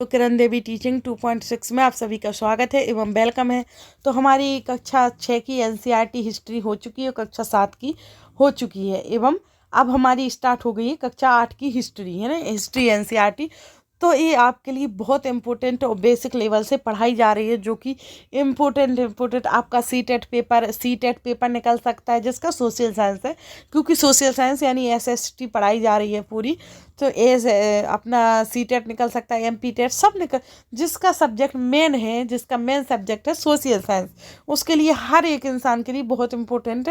तो किरण देवी टीचिंग 2.6 में आप सभी का स्वागत है एवं वेलकम है। तो हमारी कक्षा 6 की एनसीईआरटी हिस्ट्री हो चुकी है, कक्षा 7 की हो चुकी है एवं अब हमारी स्टार्ट हो गई है कक्षा 8 की हिस्ट्री, है ना, हिस्ट्री एनसीईआरटी। तो ये आपके लिए बहुत इम्पोर्टेंट और बेसिक लेवल से पढ़ाई जा रही है, जो कि इम्पोर्टेंट आपका सी टेट पेपर निकल सकता है जिसका सोशल साइंस है, क्योंकि सोशल साइंस यानी एसएसटी पढ़ाई जा रही है पूरी। तो अपना सी टेट निकल सकता है, एमपी टेट सब निकल, जिसका सब्जेक्ट मेन है, जिसका मेन सब्जेक्ट है सोशल साइंस, उसके लिए हर एक इंसान के लिए बहुत इम्पोर्टेंट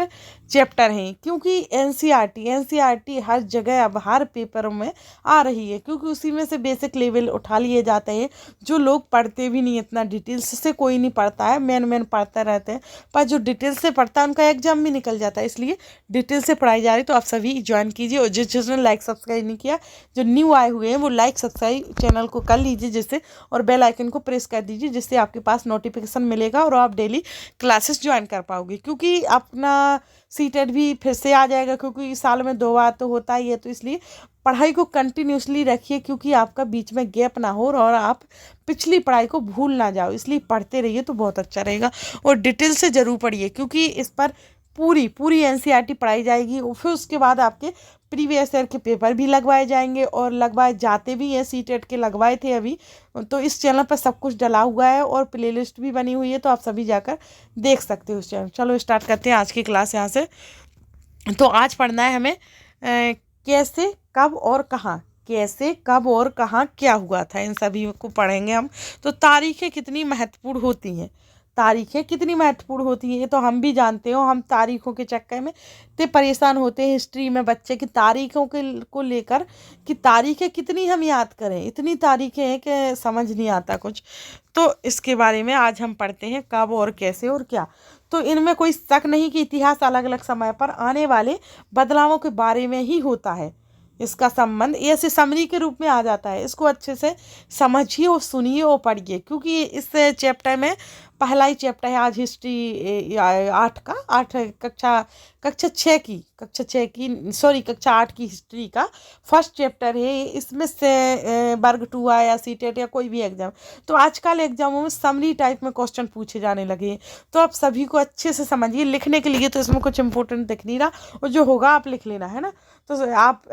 चैप्टर हैं। क्योंकि एनसीईआरटी हर जगह अब हर पेपरों में आ रही है, क्योंकि उसी में से बेसिक लेवल उठा लिए जाते हैं। जो लोग पढ़ते भी नहीं, इतना डिटेल्स से कोई नहीं पढ़ता है, मेन पढ़ते रहते हैं, पर जो डिटेल से पढ़ता है उनका एग्जाम भी निकल जाता है, इसलिए डिटेल से पढ़ाई जा रही है। तो आप सभी ज्वाइन कीजिए, और जिसने लाइक सब्सक्राइब नहीं किया, जो न्यू आए हुए हैं, वो लाइक सब्सक्राइब चैनल को कर लीजिए जिससे, और बेल आइकन को प्रेस कर दीजिए जिससे आपके पास नोटिफिकेशन मिलेगा और आप डेली क्लासेस ज्वाइन कर पाओगे। क्योंकि अपना सीटेट भी फिर से आ जाएगा, क्योंकि साल में 2 बार तो होता ही है, तो इसलिए पढ़ाई को कंटिन्यूसली रखिए, क्योंकि आपका बीच में गैप ना हो और आप पिछली पढ़ाई को भूल ना जाओ, इसलिए पढ़ते रहिए तो बहुत अच्छा रहेगा। और डिटेल से ज़रूर पढ़िए, क्योंकि इस पर पूरी एनसीईआरटी पढ़ाई जाएगी, और फिर उसके बाद आपके प्रीवियस ईयर के पेपर भी लगवाए जाएंगे, और लगवाए जाते भी हैं, सीटेट के लगवाए थे अभी। तो इस चैनल पर सब कुछ डला हुआ है और प्लेलिस्ट भी बनी हुई है, तो आप सभी जाकर देख सकते हो उस चैनल। चलो स्टार्ट करते हैं आज की क्लास यहाँ से। तो आज पढ़ना है हमें कैसे, कब और कहाँ, कैसे, कब और कहाँ क्या हुआ था, इन सभी को पढ़ेंगे हम। तो तारीखें कितनी महत्वपूर्ण होती हैं, तारीखें कितनी महत्वपूर्ण होती हैं ये तो हम भी जानते हो। हम तारीखों के चक्कर में इतने परेशान होते हैं हिस्ट्री में बच्चे की तारीखों के को लेकर, कि तारीखें कितनी हम याद करें, इतनी तारीखें हैं कि समझ नहीं आता कुछ। तो इसके बारे में आज हम पढ़ते हैं, कब और कैसे और क्या। तो इनमें कोई शक नहीं कि इतिहास अलग अलग समय पर आने वाले बदलावों के बारे में ही होता है। इसका संबंध ऐसे समरी के रूप में आ जाता है। इसको अच्छे से समझिए और सुनिए और पढ़िए, क्योंकि इस चैप्टर में पहला ही चैप्टर है आज हिस्ट्री 8 कक्षा 8 की हिस्ट्री का फर्स्ट चैप्टर है। इसमें से वर्ग 2 आया, सीटेट या कोई भी एग्जाम, तो आजकल एग्जामों में समरी टाइप में क्वेश्चन पूछे जाने लगे हैं। तो आप सभी को अच्छे से समझिए। लिखने के लिए तो इसमें कुछ इंपॉर्टेंट दिख नहीं रहा, और जो होगा आप लिख लेना, है ना। तो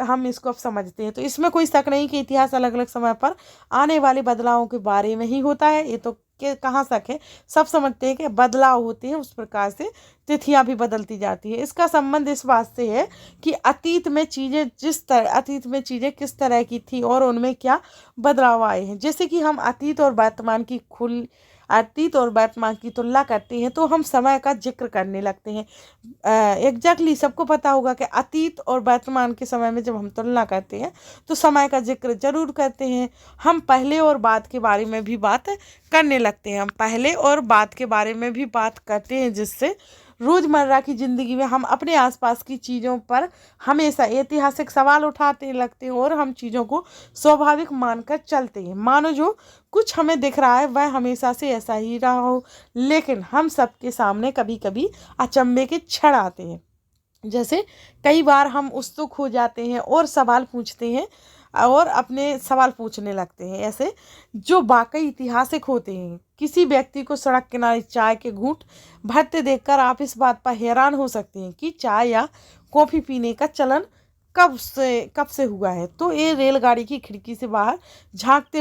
हम इसको अब समझते हैं। तो इसमें कोई शक नहीं कि इतिहास अलग अलग समय पर आने वाले बदलावों के बारे में ही होता है। ये तो कहाँ शक है, सब समझते हैं कि बदलाव होते हैं, उस प्रकार से तिथियां भी बदलती जाती है। इसका संबंध इस बात से है कि अतीत में चीज़ें किस तरह की थी और उनमें क्या बदलाव आए हैं। जैसे कि हम अतीत और वर्तमान की तुलना करते हैं, तो हम समय का जिक्र करने लगते हैं। एग्जैक्टली सबको पता होगा कि अतीत और वर्तमान के समय में जब हम तुलना करते हैं तो समय का जिक्र जरूर करते हैं। हम पहले और बाद के बारे में भी बात करने लगते हैं, हम पहले और बाद के बारे में भी बात करते हैं, जिससे रोज़मर्रा की ज़िंदगी में हम अपने आसपास की चीज़ों पर हमेशा ऐतिहासिक सवाल उठाते लगते हैं, और हम चीज़ों को स्वाभाविक मानकर चलते हैं, मानो जो कुछ हमें दिख रहा है वह हमेशा से ऐसा ही रहा हो। लेकिन हम सबके सामने कभी कभी अचंभे के क्षण आते हैं। जैसे कई बार हम उत्सुक हो जाते हैं और सवाल पूछते हैं, और अपने सवाल पूछने लगते हैं ऐसे जो वाकई ऐतिहासिक होते हैं। किसी व्यक्ति को सड़क किनारे चाय के घूंट भरते देखकर आप इस बात पर हैरान हो सकते हैं कि चाय या कॉफ़ी पीने का चलन कब से हुआ है। तो ये रेलगाड़ी की खिड़की से बाहर झांकते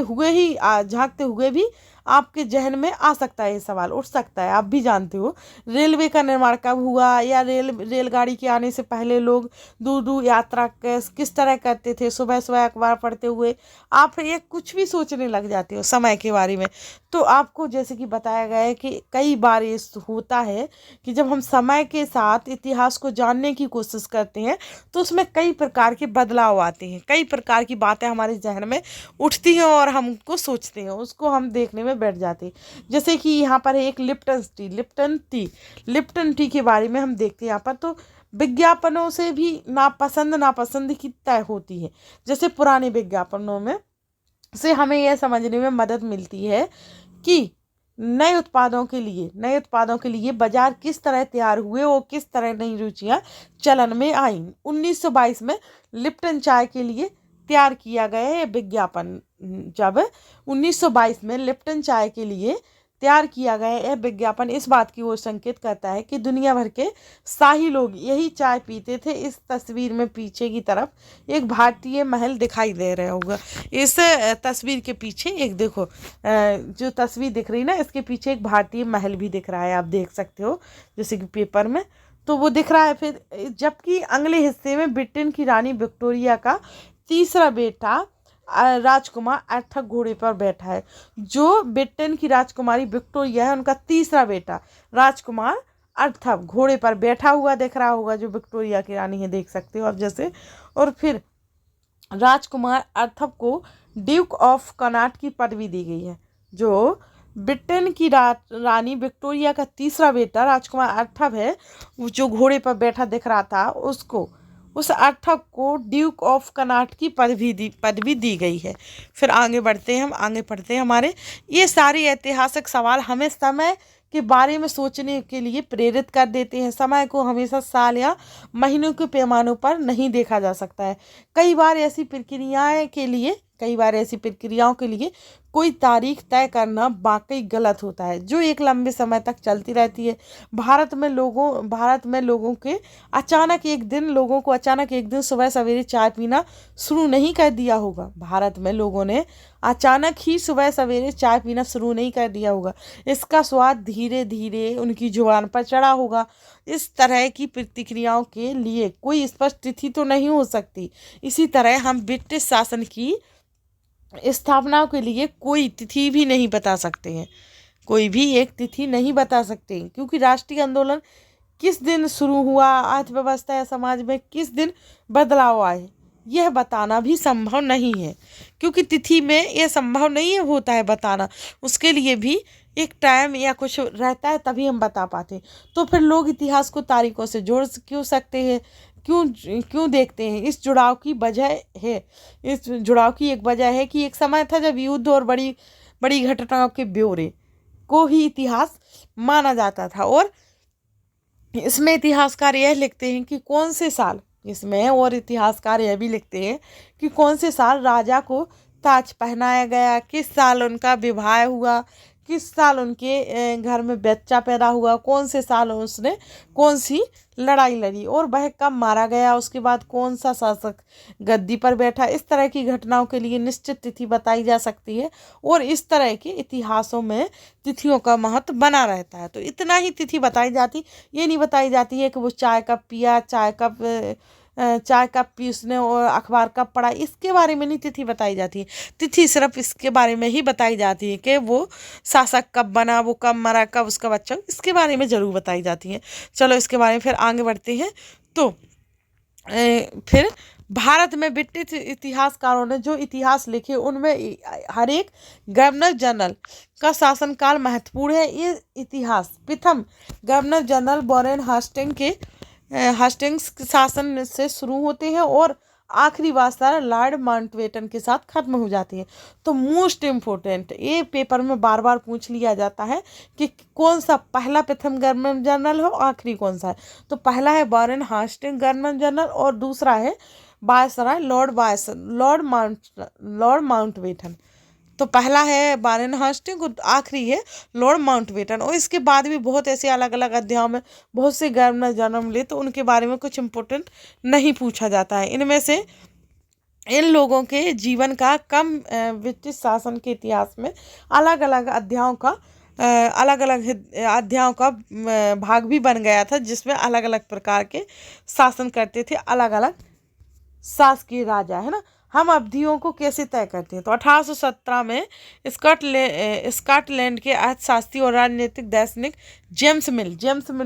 हुए भी आपके जहन में आ सकता है, ये सवाल उठ सकता है। आप भी जानते हो रेलवे का निर्माण कब हुआ, या रेलगाड़ी के आने से पहले लोग दूर दूर यात्रा किस तरह करते थे। सुबह सुबह अखबार पढ़ते हुए आप ये कुछ भी सोचने लग जाते हो समय के बारे में। तो आपको जैसे कि बताया गया है कि कई बार ये होता है कि जब हम समय के साथ इतिहास को जानने की कोशिश करते हैं, तो उसमें कई प्रकार के बदलाव आते हैं, कई प्रकार की बातें हमारे जहन में उठती हैं, और हम उनको सोचते हैं, उसको हम देखने में बैठ जाते हैं। जैसे कि यहाँ पर एक लिप्टन टी के बारे में हम देखते हैं यहाँ पर। तो विज्ञापनों से भी नापसंद की तय होती है। जैसे पुराने विज्ञापनों में से हमें यह समझने में मदद मिलती है कि नए उत्पादों के लिए बाजार किस तरह तैयार हुए और किस तरह नई रुचियां चलन में आईं। 1922 में लिप्टन चाय के लिए तैयार किया गया है विज्ञापन। जब 1922 में लिप्टन चाय के लिए तैयार किया गया यह विज्ञापन इस बात की ओर संकेत करता है कि दुनिया भर के शाही लोग यही चाय पीते थे। इस तस्वीर में पीछे की तरफ एक भारतीय महल दिखाई दे रहा होगा। इस तस्वीर के पीछे एक देखो, जो तस्वीर दिख रही ना, इसके पीछे एक भारतीय महल भी दिख रहा है, आप देख सकते हो जैसे कि पेपर में, तो वो दिख रहा है। फिर जबकि अगले हिस्से में ब्रिटेन की रानी विक्टोरिया का तीसरा बेटा राजकुमार अर्थक घोड़े पर बैठा है। जो ब्रिटेन की राजकुमारी विक्टोरिया है, उनका तीसरा बेटा राजकुमार अर्थक घोड़े पर बैठा हुआ दिख रहा होगा, जो विक्टोरिया की रानी है, देख सकते हो आप जैसे। और फिर राजकुमार अर्थक को ड्यूक ऑफ कनाट की पदवी दी गई है। जो ब्रिटेन की रानी विक्टोरिया का तीसरा बेटा राजकुमार अर्थक है, जो घोड़े पर बैठा दिख रहा था, उसको, उस अर्थक को ड्यूक ऑफ कनाट की पदवी दी गई है। फिर आगे बढ़ते हैं, हम आगे पढ़ते हैं। हमारे ये सारे ऐतिहासिक सवाल हमें समय के बारे में सोचने के लिए प्रेरित कर देते हैं। समय को हमेशा साल या महीनों के पैमानों पर नहीं देखा जा सकता है। कई बार ऐसी प्रक्रियाओं के लिए कोई तारीख तय करना वाकई गलत होता है, जो एक लंबे समय तक चलती रहती है। भारत में लोगों को अचानक एक दिन सुबह सवेरे चाय पीना शुरू नहीं कर दिया होगा। भारत में लोगों ने अचानक ही सुबह सवेरे चाय पीना शुरू नहीं कर दिया होगा। इसका स्वाद धीरे धीरे उनकी जुबान पर चढ़ा होगा। इस तरह की प्रतिक्रियाओं के लिए कोई स्पष्ट तिथि तो नहीं हो सकती। इसी तरह हम ब्रिटिश शासन की स्थापना के लिए कोई तिथि भी नहीं बता सकते हैं, कोई भी एक तिथि नहीं बता सकते, क्योंकि राष्ट्रीय आंदोलन किस दिन शुरू हुआ, अर्थव्यवस्था या समाज में किस दिन बदलाव आए, यह बताना भी संभव नहीं है। क्योंकि तिथि में यह संभव नहीं होता है बताना, उसके लिए भी एक टाइम या कुछ रहता है, तभी हम बता पाते हैं। तो फिर लोग इतिहास को तारीखों से जोड़ क्यों सकते हैं, क्यों देखते हैं? इस जुड़ाव की एक वजह है कि एक समय था जब युद्ध और बड़ी बड़ी घटनाओं के ब्यौरे को ही इतिहास माना जाता था। और इसमें इतिहासकार यह लिखते हैं कि कौन से साल राजा को ताज पहनाया गया, किस साल उनका विवाह हुआ, किस साल उनके घर में बच्चा पैदा हुआ, कौन से साल उसने कौन सी लड़ाई लड़ी और वह कब मारा गया, उसके बाद कौन सा शासक गद्दी पर बैठा। इस तरह की घटनाओं के लिए निश्चित तिथि बताई जा सकती है और इस तरह के इतिहासों में तिथियों का महत्व बना रहता है। तो इतना ही तिथि बताई जाती, ये नहीं बताई जाती है कि वो चाय कब पिया, चाय कब पी उसने और अखबार कब पढ़ा, इसके बारे में नहीं तिथि बताई जाती है। तिथि सिर्फ इसके बारे में ही बताई जाती है कि वो शासक कब बना, वो कब मरा, कब उसका बच्चा, इसके बारे में ज़रूर बताई जाती है। चलो इसके बारे में फिर आगे बढ़ते हैं। तो फिर भारत में ब्रिटिश इतिहासकारों ने जो इतिहास लिखे उनमें हर एक गवर्नर जनरल का शासनकाल महत्वपूर्ण है। ये इतिहास प्रथम गवर्नर जनरल वॉरेन हास्टिंग्स के शासन से शुरू होते हैं और आखिरी वार्ता लॉर्ड माउंटबेटन के साथ खत्म हो जाती है। तो मोस्ट इम्पोर्टेंट, ये पेपर में बार बार पूछ लिया जाता है कि कौन सा पहला प्रथम गवर्नर जनरल हो, आखिरी कौन सा है। तो पहला है वॉरेन हास्टिंग्स गवर्नर जनरल और दूसरा है वायसराय लॉर्ड माउंटबेटन। तो पहला है वॉरेन हास्टिंग्स और आखिरी है लॉर्ड माउंटबेटन। और इसके बाद भी बहुत ऐसे अलग अलग अध्यायों में बहुत से गवर्नर जन्म मिले, तो उनके बारे में कुछ इम्पोर्टेंट नहीं पूछा जाता है। इनमें से इन लोगों के जीवन का कम ब्रिटिश शासन के इतिहास में अलग अलग अध्यायों का भाग भी बन गया था, जिसमें अलग अलग प्रकार के शासन करते थे अलग अलग शासकीय राजा, है ना। हम अवधियों को कैसे तय करते हैं? तो 1817 में स्कॉटलैंड के अर्थशास्त्री और राजनीतिक दार्शनिक जेम्स मिल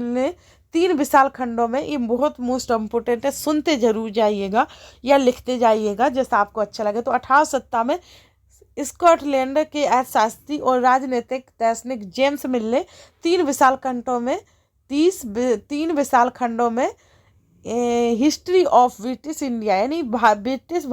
ने 3 विशाल खंडों में, ये बहुत मोस्ट इम्पोर्टेंट है, सुनते जरूर जाइएगा या लिखते जाइएगा जैसा आपको अच्छा लगे। तो 1817 में स्कॉटलैंड के अर्थशास्त्री और राजनीतिक दार्शनिक जेम्स मिल ने 3 विशाल खंडों में हिस्ट्री ऑफ ब्रिटिश इंडिया यानी ब्रिटिश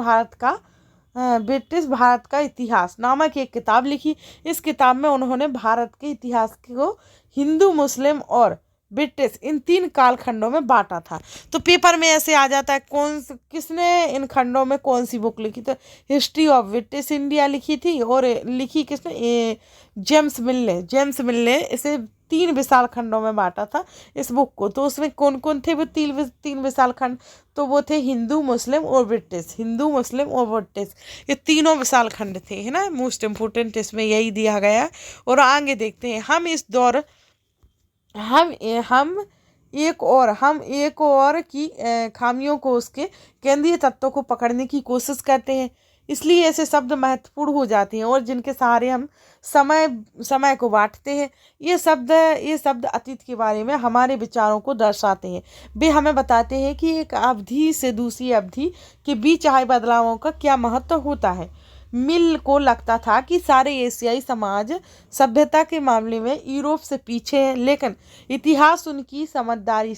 भारत का इतिहास नामक एक किताब लिखी। इस किताब में उन्होंने भारत के इतिहास को हिंदू, मुस्लिम और ब्रिटिश, इन 3 कालखंडों में बांटा था। तो पेपर में ऐसे आ जाता है किसने इन खंडों में कौन सी बुक लिखी, तो हिस्ट्री ऑफ ब्रिटिश इंडिया लिखी थी, और लिखी किसने, जेम्स मिल ने इसे 3 विशाल खंडों में बांटा था इस बुक को। तो उसमें कौन कौन थे वो 3 विशाल खंड, तो वो थे हिंदू, मुस्लिम और ब्रिटिश। हिंदू, मुस्लिम और ब्रिटिश, ये तीनों विशाल खंड थे, है ना। मोस्ट इम्पोर्टेंट इसमें यही दिया गया है। और आगे देखते हैं, हम इस दौर हम हम एक और की खामियों को, उसके केंद्रीय तत्वों को पकड़ने की कोशिश करते हैं। इसलिए ऐसे शब्द महत्वपूर्ण हो जाते हैं और जिनके सहारे हम समय को बांटते हैं। ये शब्द अतीत के बारे में हमारे विचारों को दर्शाते हैं। वे हमें बताते हैं कि एक अवधि से दूसरी अवधि के बीच आए बदलावों का क्या महत्व होता है। मिल को लगता था कि सारे एशियाई समाज सभ्यता के मामले में यूरोप से पीछे हैं, लेकिन इतिहास उनकी समझदारी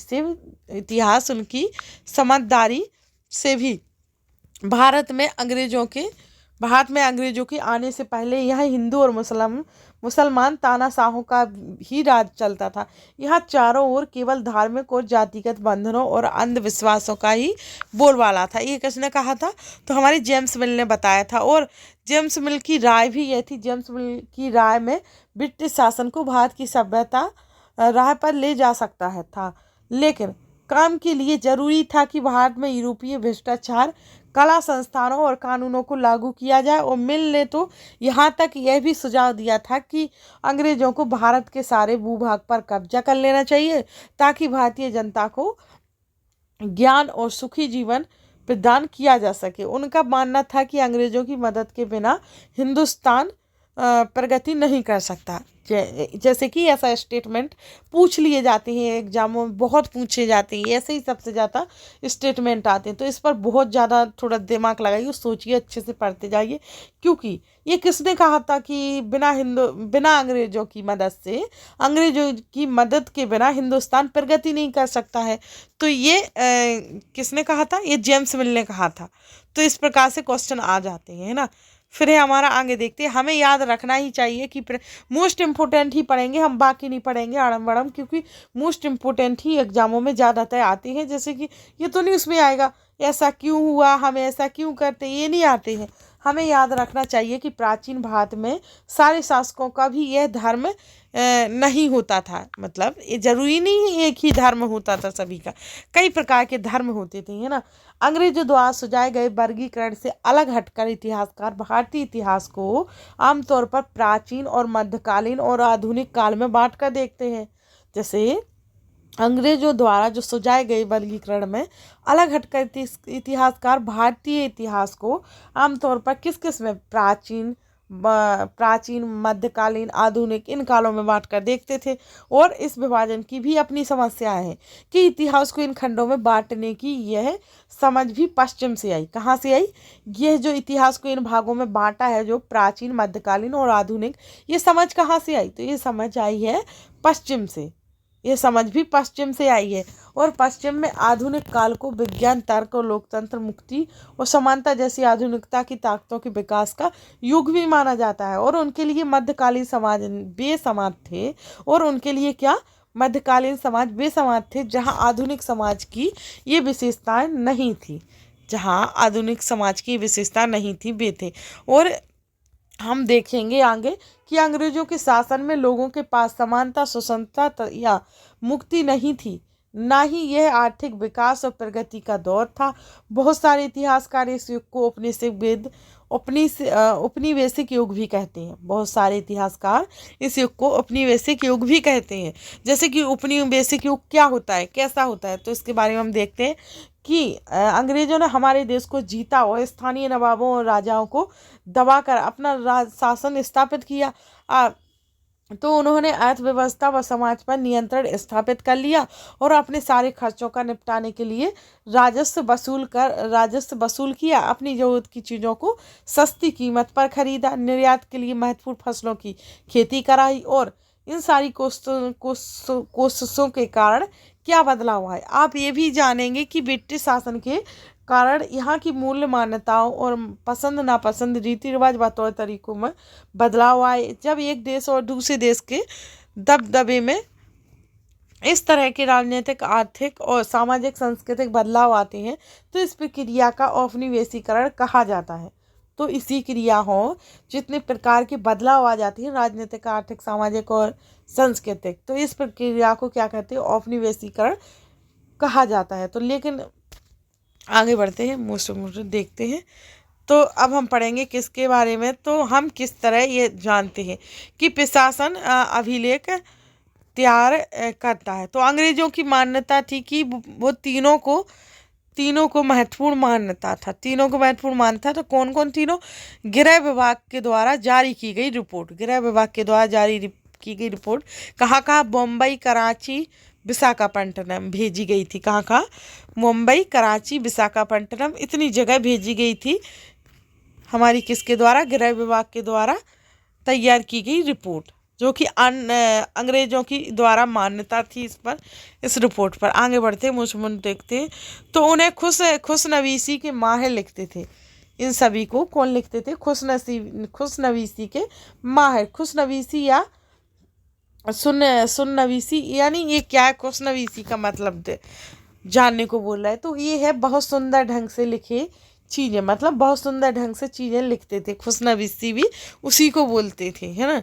से भी भारत में अंग्रेजों के आने से पहले यहाँ हिंदू और मुसलमान तानाशाहों का ही राज चलता था। यहाँ चारों ओर केवल धार्मिक और जातिगत बंधनों और अंधविश्वासों का ही बोलबाला था। ये किसने कहा था, तो हमारे जेम्स मिल ने बताया था। और जेम्स मिल की राय भी यह थी, जेम्स मिल की राय में ब्रिटिश शासन को भारत की सभ्यता राह पर ले जा सकता है था, लेकिन काम के लिए जरूरी था कि भारत में यूरोपीय भ्रष्टाचार, कला संस्थानों और कानूनों को लागू किया जाए। और मिल ने तो यहाँ तक यह भी सुझाव दिया था कि अंग्रेजों को भारत के सारे भूभाग पर कब्जा कर लेना चाहिए, ताकि भारतीय जनता को ज्ञान और सुखी जीवन प्रदान किया जा सके। उनका मानना था कि अंग्रेजों की मदद के बिना हिंदुस्तान प्रगति नहीं कर सकता। जैसे कि ऐसा स्टेटमेंट पूछ लिए जाते हैं एग्जामों में, बहुत पूछे जाते हैं, ऐसे ही सबसे ज़्यादा स्टेटमेंट आते हैं। तो इस पर बहुत ज़्यादा थोड़ा दिमाग लगाइए, सोचिए, अच्छे से पढ़ते जाइए, क्योंकि ये किसने कहा था कि बिना अंग्रेजों की मदद के बिना हिंदुस्तान प्रगति नहीं कर सकता है। तो ये किसने कहा था, ये जेम्स मिल ने कहा था। तो इस प्रकार से क्वेश्चन आ जाते हैं, है ना। फिर हमारा आगे देखते हैं, हमें याद रखना ही चाहिए कि मोस्ट इम्पोर्टेंट ही पढ़ेंगे हम, बाकी नहीं पढ़ेंगे आड़म बड़म, क्योंकि मोस्ट इम्पोर्टेंट ही एग्जामों में ज़्यादातर आते हैं। जैसे कि ये तो नहीं उसमें आएगा ऐसा क्यों हुआ, हम ऐसा क्यों करते, ये नहीं आते हैं। हमें याद रखना चाहिए कि प्राचीन भारत में सारे शासकों का भी यह धर्म नहीं होता था। मतलब ये जरूरी नहीं एक ही धर्म होता था, सभी का कई प्रकार के धर्म होते थे, है ना। अंग्रेजों द्वारा सुझाए गए वर्गीकरण से अलग हटकर इतिहासकार भारतीय इतिहास को आमतौर पर प्राचीन और मध्यकालीन और आधुनिक काल में बांट कर देखते हैं। जैसे अंग्रेजों द्वारा जो सुझाए गए वर्गीकरण में अलग हटकर इतिहासकार भारतीय इतिहास को आमतौर पर किस में प्राचीन, मध्यकालीन, आधुनिक, इन कालों में बांट कर देखते थे। और इस विभाजन की भी अपनी समस्याएं हैं कि इतिहास को इन खंडों में बांटने की यह समझ भी पश्चिम से आई। कहाँ से आई, यह जो इतिहास को इन भागों में बांटा है, जो प्राचीन, मध्यकालीन और आधुनिक, ये समझ कहाँ से आई, तो ये समझ आई है पश्चिम से। ये समझ भी पश्चिम से आई है। और पश्चिम में आधुनिक काल को विज्ञान, तर्क और लोकतंत्र, मुक्ति और समानता जैसी आधुनिकता की ताकतों के विकास का युग भी माना जाता है। और उनके लिए मध्यकालीन समाज बेसमाज थे। और उनके लिए क्या, मध्यकालीन समाज बेसमाज थे, जहाँ आधुनिक समाज की ये विशेषताएं नहीं थी, जहाँ आधुनिक समाज की विशेषता नहीं थी, वे थे। और हम देखेंगे आगे कि अंग्रेजों के शासन में लोगों के पास समानता, स्वतंत्रता या मुक्ति नहीं थी, ना ही यह आर्थिक विकास और प्रगति का दौर था। बहुत सारे इतिहासकार इस युग को उपनिवेशिक युग भी कहते हैं। बहुत सारे इतिहासकार इस युग को उपनिवेशिक युग भी कहते हैं। जैसे कि उपनिवेशिक युग क्या होता है, कैसा होता है, तो इसके बारे में हम देखते हैं कि अंग्रेजों ने हमारे देश को जीता और स्थानीय नवाबों और राजाओं को दबाकर अपना शासन स्थापित किया। तो उन्होंने अर्थव्यवस्था व समाज पर नियंत्रण स्थापित कर लिया और अपने सारे खर्चों का निपटाने के लिए राजस्व वसूल किया। अपनी जरूरत की चीज़ों को सस्ती कीमत पर खरीदा, निर्यात के लिए महत्वपूर्ण फसलों की खेती कराई। और इन सारी कोशिशों के कारण क्या बदलाव हुआ है, आप ये भी जानेंगे कि ब्रिटिश शासन के कारण यहाँ की मूल्य मान्यताओं और पसंद नापसंद, रीति रिवाज व तौर तरीकों में बदलाव आए। जब एक देश और दूसरे देश के दबदबे में इस तरह के राजनीतिक, आर्थिक और सामाजिक सांस्कृतिक बदलाव आते हैं तो इस प्रक्रिया का औपनिवेशीकरण कहा जाता है। तो इसी क्रिया हो जितने प्रकार के बदलाव आ जाती हैं राजनीतिक, आर्थिक, सामाजिक और सांस्कृतिक, तो इस प्रक्रिया को क्या कहते हैं, औपनिवेशीकरण कहा जाता है। तो लेकिन आगे बढ़ते हैं, मोस्ट देखते हैं। तो अब हम पढ़ेंगे किसके बारे में, तो हम किस तरह ये जानते हैं कि प्रशासन अभिलेख तैयार करता है। तो अंग्रेजों की मान्यता थी कि वो तीनों को महत्वपूर्ण मान्यता था, तीनों को महत्वपूर्ण मान्यता। तो कौन कौन तीनों, गृह विभाग के द्वारा जारी की गई रिपोर्ट, गृह विभाग के द्वारा जारी की गई रिपोर्ट कहाँ कहाँ, मुंबई, कराची, विशाखापट्टनम भेजी गई थी। कहाँ कहाँ, मुंबई, कराची, विशाखापट्टनम, इतनी जगह भेजी गई थी हमारी किसके द्वारा, गृह विभाग के द्वारा तैयार की गई रिपोर्ट, जो कि अंग्रेजों की द्वारा मान्यता थी इस पर, इस रिपोर्ट पर। आगे बढ़ते हैं, मुझ देखते हैं। तो उन्हें खुशनवीसी के माहिर लिखते थे। इन सभी को कौन लिखते थे, खुशनवीसी के माहिर। खुशनवीसी या सुननवीसी, यानी ये क्या है, खुशनवीसी का मतलब जानने को बोल रहा है। तो ये है बहुत सुंदर ढंग से लिखे चीज़ें, मतलब बहुत सुंदर ढंग से चीज़ें लिखते थे। खुशनवीसी भी उसी को बोलते थे, है ना।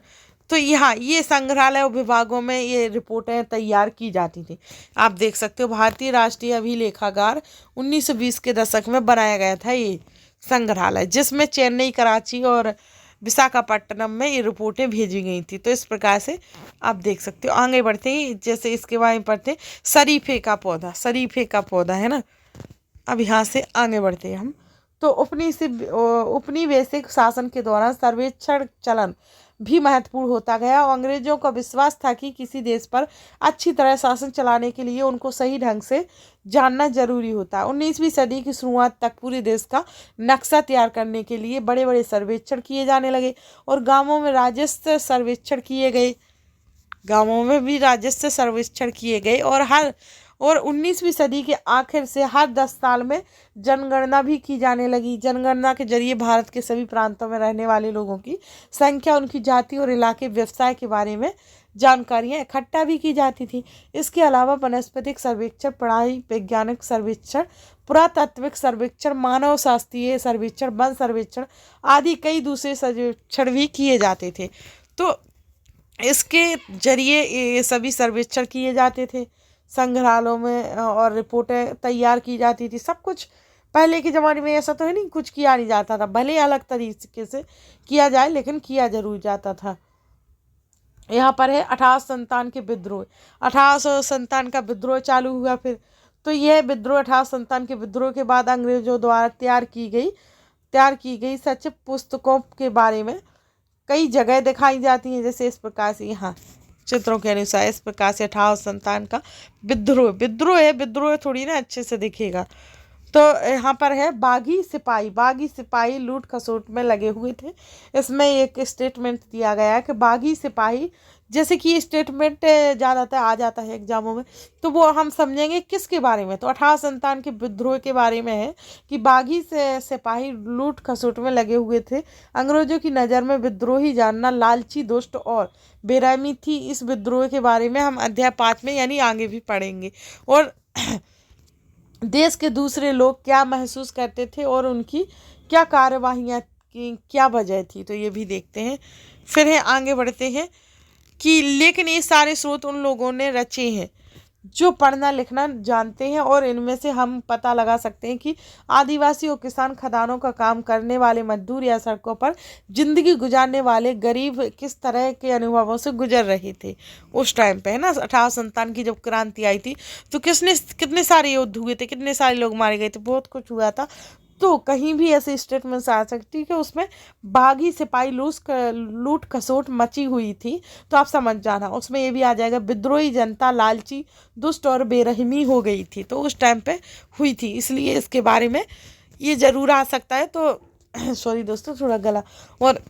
तो यहाँ ये संग्रहालय और विभागों में ये रिपोर्टें तैयार की जाती थी। आप देख सकते हो, भारतीय राष्ट्रीय अभिलेखागार 1920 के दशक में बनाया गया था ये संग्रहालय, जिसमें चेन्नई, कराची और विशाखापट्टनम में ये रिपोर्टें भेजी गई थी। तो इस प्रकार से आप देख सकते हो। आगे बढ़ते हैं, जैसे इसके बारे में पढ़ते हैं, शरीफे का पौधा, शरीफे का पौधा, है ना। अब यहाँ से आगे बढ़ते हैं हम। तो उपनिवेशिक शासन के दौरान सर्वेक्षण चलन भी महत्वपूर्ण होता गया और अंग्रेजों का विश्वास था कि किसी देश पर अच्छी तरह शासन चलाने के लिए उनको सही ढंग से जानना जरूरी होता है। 19वीं सदी की शुरुआत तक पूरे देश का नक्शा तैयार करने के लिए बड़े बड़े सर्वेक्षण किए जाने लगे और गांवों में राजस्व सर्वेक्षण किए गए, गांवों में भी राजस्व सर्वेक्षण किए गए। और 19वीं सदी के आखिर से हर 10 साल में जनगणना भी की जाने लगी। जनगणना के जरिए भारत के सभी प्रांतों में रहने वाले लोगों की संख्या, उनकी जाति और इलाके, व्यवसाय के बारे में जानकारियां इकट्ठा भी की जाती थी। इसके अलावा वनस्पतिक सर्वेक्षण, पढ़ाई वैज्ञानिक सर्वेक्षण, पुरातात्विक सर्वेक्षण, मानव शास्त्रीय सर्वेक्षण, वन सर्वेक्षण आदि कई दूसरे सर्वेक्षण भी किए जाते थे। तो इसके जरिए ये सभी सर्वेक्षण किए जाते थे संग्रहालयों में और रिपोर्टें तैयार की जाती थी। सब कुछ पहले के ज़माने में ऐसा तो है नहीं कुछ किया नहीं जाता था, भले अलग तरीके से किया जाए लेकिन किया जरूर जाता था। यहाँ पर है 1857 के विद्रोह, 1857 का विद्रोह चालू हुआ फिर। तो यह विद्रोह 1857 के विद्रोह के बाद अंग्रेजों द्वारा तैयार की गई सचिव पुस्तकों के बारे में कई जगह दिखाई जाती हैं। जैसे इस प्रकार से यहाँ चित्रों के अनुसार इस प्रकार से 1857 का विद्रोह थोड़ी ना अच्छे से दिखेगा। तो यहाँ पर है बागी सिपाही लूट खसोट में लगे हुए थे। इसमें एक स्टेटमेंट दिया गया है कि बागी सिपाही, जैसे कि स्टेटमेंट ज़्यादातर आ जाता है एग्जामों में, तो वो हम समझेंगे किसके बारे में। तो 1857 के विद्रोह के बारे में है कि बागी से सिपाही लूट खसोट में लगे हुए थे। अंग्रेजों की नज़र में विद्रोही जानना लालची, दुष्ट और बेरहमी थी। इस विद्रोह के बारे में हम अध्याय 5 में यानी आगे भी पढ़ेंगे। और देश के दूसरे लोग क्या महसूस करते थे और उनकी क्या कार्यवाहियाँ की क्या वजह थी, तो ये भी देखते हैं। फिर है आगे बढ़ते हैं कि लेकिन ये सारे स्रोत उन लोगों ने रचे हैं जो पढ़ना लिखना जानते हैं और इनमें से हम पता लगा सकते हैं कि आदिवासी और किसान, खदानों का काम करने वाले मजदूर या सड़कों पर जिंदगी गुजारने वाले गरीब किस तरह के अनुभवों से गुजर रहे थे उस टाइम पे, है ना। 1857 की जब क्रांति आई थी तो कितने सारे युद्ध हुए थे, कितने सारे लोग मारे गए थे, बहुत कुछ हुआ था। तो कहीं भी ऐसे स्टेटमेंट्स आ सकती है कि उसमें बागी सिपाही लूट खसोट मची हुई थी, तो आप समझ जाना। उसमें ये भी आ जाएगा विद्रोही जनता लालची, दुष्ट और बेरहमी हो गई थी, तो उस टाइम पे हुई थी, इसलिए इसके बारे में ये ज़रूर आ सकता है। तो सॉरी दोस्तों, थोड़ा गला। और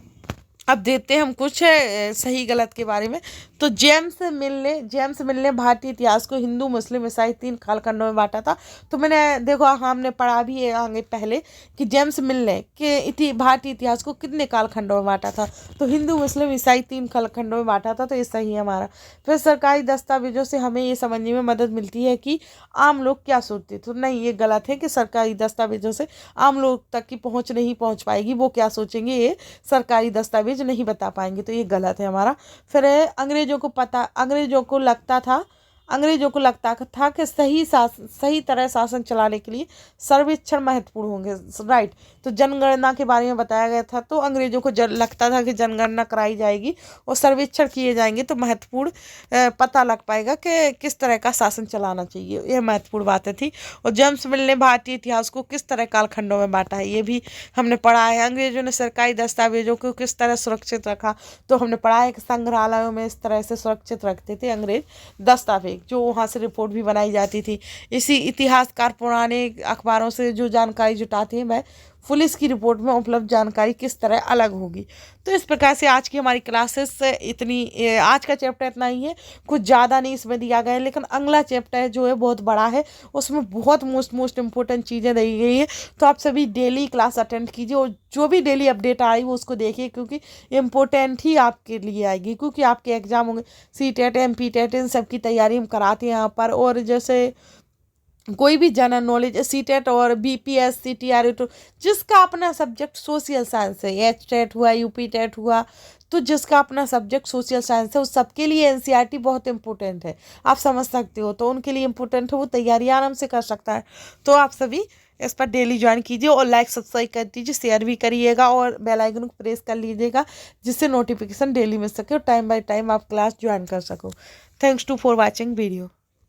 अब देखते हैं हम कुछ सही गलत के बारे में। तो जेम्स मिल ने भारतीय इतिहास को हिंदू मुस्लिम ईसाई 3 कालखंडों में बांटा था। तो मैंने देखो हमने पढ़ा भी है आगे पहले कि जेम्स मिल ने भारतीय इतिहास को कितने कालखंडों में बांटा था। तो हिंदू मुस्लिम ईसाई 3 कालखंडों में बांटा था, तो ये सही है हमारा। फिर सरकारी दस्तावेजों से हमें ये समझने में मदद मिलती है कि आम लोग क्या सोचते। तो नहीं, ये गलत है कि सरकारी दस्तावेजों से आम लोग तक की पहुँच नहीं पहुँच पाएगी, वो क्या सोचेंगे ये सरकारी दस्तावेज नहीं बता पाएंगे, तो ये गलत है हमारा। फिर अंग्रेजों को लगता था कि सही तरह शासन चलाने के लिए सर्वेक्षण महत्वपूर्ण होंगे, राइट। तो जनगणना के बारे में बताया गया था, तो अंग्रेजों को लगता था कि जनगणना कराई जाएगी और सर्वेक्षण किए जाएंगे तो महत्वपूर्ण पता लग पाएगा कि किस तरह का शासन चलाना चाहिए, यह महत्वपूर्ण बातें थी। और जेम्स मिल ने भारतीय इतिहास को किस तरह कालखंडों में बांटा है, ये भी हमने पढ़ा है। अंग्रेजों ने सरकारी दस्तावेजों को किस तरह सुरक्षित रखा, तो हमने पढ़ा है कि संग्रहालयों में इस तरह से सुरक्षित रखते थे अंग्रेज दस्तावेज, जो वहाँ से रिपोर्ट भी बनाई जाती थी। इसी इतिहासकार पुराने अखबारों से जो जानकारी जुटाते हैं वह पुलिस की रिपोर्ट में उपलब्ध जानकारी किस तरह अलग होगी। तो इस प्रकार से आज की हमारी क्लासेस आज का चैप्टर इतना ही है, कुछ ज़्यादा नहीं इसमें दिया गया है, लेकिन अगला चैप्टर जो है बहुत बड़ा है, उसमें बहुत मोस्ट इम्पोर्टेंट चीज़ें दी गई है। तो आप सभी डेली क्लास अटेंड कीजिए और जो भी डेली अपडेट आई वो उसको देखिए, क्योंकि इम्पोर्टेंट ही आपके लिए आएगी, क्योंकि आपके एग्जाम होंगे CTET MPTET इन सब की तैयारी हम कराते हैं यहाँ पर। और जैसे कोई भी जनरल नॉलेज CTET और BPSC TRE2, जिसका अपना सब्जेक्ट सोशल साइंस है, HTET हुआ UPTET हुआ, तो जिसका अपना सब्जेक्ट सोशल साइंस है उस सबके लिए NCERT बहुत इंपॉर्टेंट है, आप समझ सकते हो। तो उनके लिए इम्पोर्टेंट है, वो तैयारी आराम से कर सकता है। तो आप सभी इस पर डेली ज्वाइन कीजिए और लाइक सब्सक्राइब कर दीजिए, शेयर भी करिएगा और बेल आइकन को प्रेस कर लीजिएगा, जिससे नोटिफिकेशन डेली मिल सके और टाइम बाय टाइम आप क्लास ज्वाइन कर सको। Thanks to for watching video.